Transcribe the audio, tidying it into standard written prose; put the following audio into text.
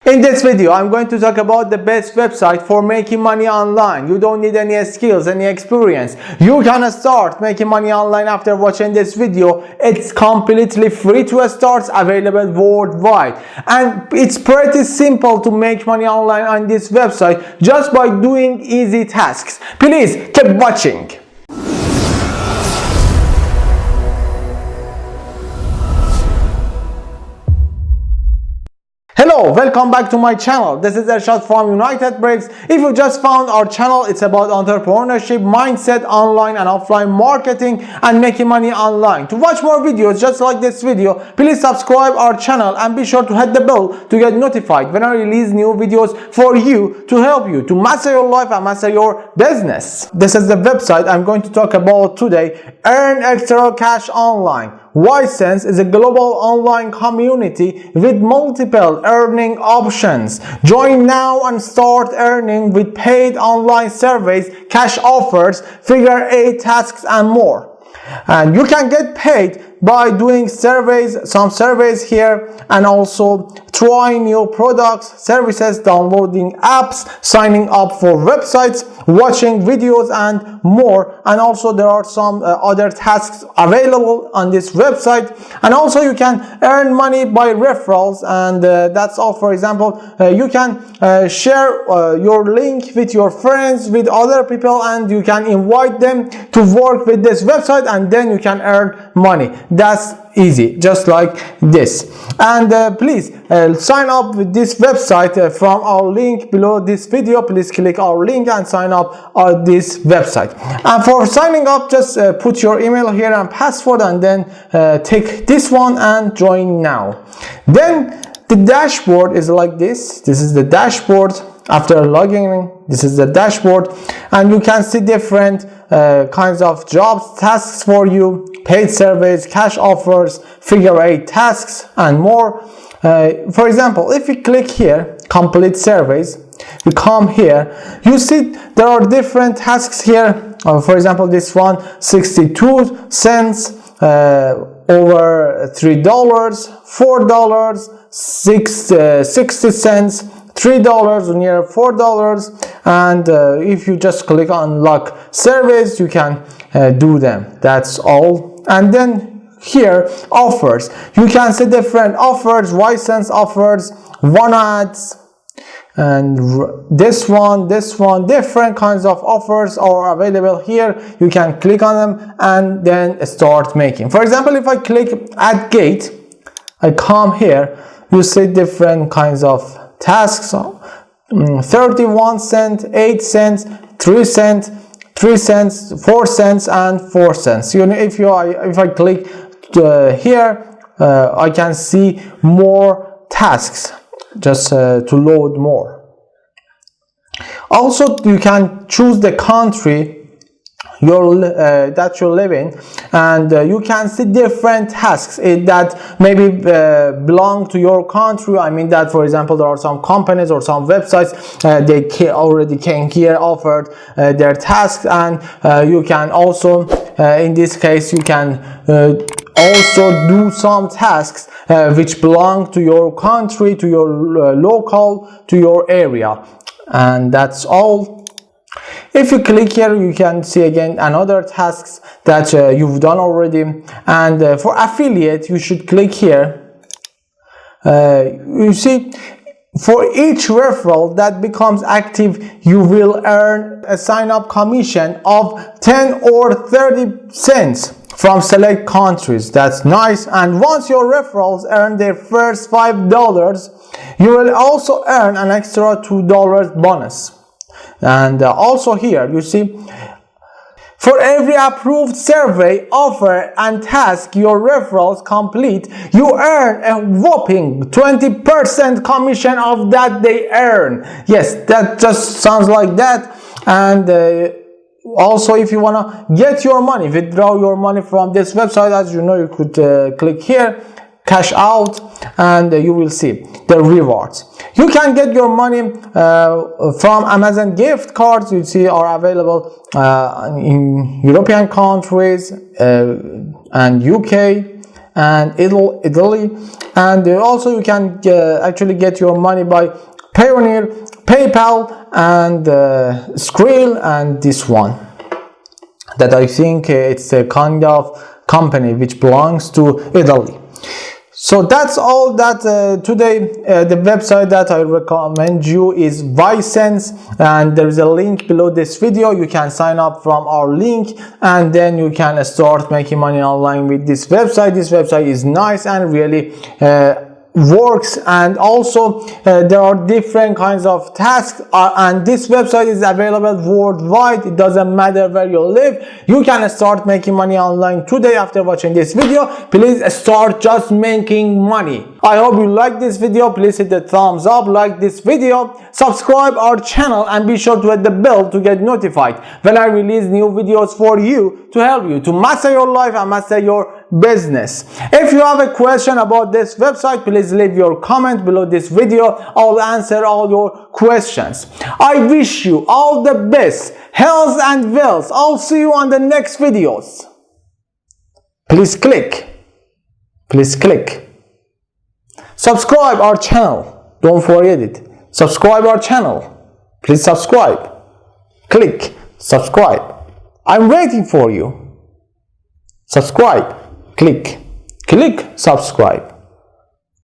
In this video, I'm going to talk about the best website for making money online. You don't need any skills, any experience. You can start making money online after watching this video. It's completely free to start, available worldwide. And it's pretty simple to make money online on this website just by doing easy tasks. Please keep watching. Hello, welcome back to my channel. This is Ershad from United Breaks. If you just found our channel, it's about entrepreneurship, mindset, online and offline marketing and making money online. To watch more videos just like this video, please subscribe our channel and be sure to hit the bell to get notified when I release new videos for you to help you to master your life and master your business. This is the website I'm going to talk about today. Earn extra cash online. Ysense is a global online community with multiple earning options. Join now and start earning with paid online surveys, cash offers, figure 8 tasks and more. And you can get paid by doing some surveys here, and also trying new products, services, downloading apps, signing up for websites, watching videos and more. And also there are some other tasks available on this website. And also you can earn money by referrals, and that's all. For example, you can share your link with your friends, with other people, and you can invite them to work with this website, and then you can earn money. That's easy, just like this. And please sign up with this website from our link below this video. Please click our link and sign up on this website. And for signing up, just put your email here and password, and then take this one and join now. Then the dashboard is like this. This is the dashboard. After logging in, this is the dashboard, and you can see different kinds of jobs, tasks for you, paid surveys, cash offers, figure 8 tasks and more. For example, if we click here, complete surveys, we come here, you see there are different tasks here. For example, this one, 62 cents, over $3, $4, 60 cents, $3, near $4, and if you just click on lock surveys, you can do them. That's all. And then here, offers, you can see different offers, Ysense offers, one ads, and this one, different kinds of offers are available here. You can click on them and then start making. For example, if I click add gate, I come here, you see different kinds of tasks, 31 cents, 8 cents, 3 cents, 3 cents, 4 cents and 4 cents. You know, if I click here, I can see more tasks, just to load more. Also, you can choose the country that you live in, and you can see different tasks that maybe belong to your country. I mean that, for example, there are some companies or some websites they already came here, offered their tasks, and you can also in this case you can also do some tasks which belong to your country, to your local, to your area. And that's all. If you click here, you can see again another tasks that you've done already. And for affiliate, you should click here. You see, for each referral that becomes active, you will earn a sign-up commission of 10 or 30 cents from select countries. That's nice. And once your referrals earn their first $5, you will also earn an extra $2 bonus. And also here, you see, for every approved survey, offer and task your referrals complete, you earn a whopping 20% commission of that they earn. Yes, that just sounds like that. And also, if you want to get your money, withdraw your money from this website, as you know, you could click here, cash out, and you will see the rewards. You can get your money from Amazon gift cards. You see are available in European countries and UK and Italy, and also you can actually get your money by Payoneer, PayPal, and Skrill, and this one that I think it's a kind of company which belongs to Italy. So that's all that today. The website that I recommend you is Visense, and there is a link below this video. You can sign up from our link, and then you can start making money online with this website. This website is nice and really works, and also there are different kinds of tasks, and this website is available worldwide. It doesn't matter where you live. You can start making money online today after watching this video. Please start just making money. I hope you like this video. Please hit the thumbs up, like this video, subscribe our channel, and be sure to hit the bell to get notified when I release new videos for you to help you to master your life and master your business. If you have a question about this website, please leave your comment below this video. I'll answer all your questions. I wish you all the best, health and wealth. I'll see you on the next videos. Please click subscribe our channel. Don't forget it. Subscribe our channel. Please subscribe. Click subscribe. I'm waiting for you. Subscribe. Click subscribe.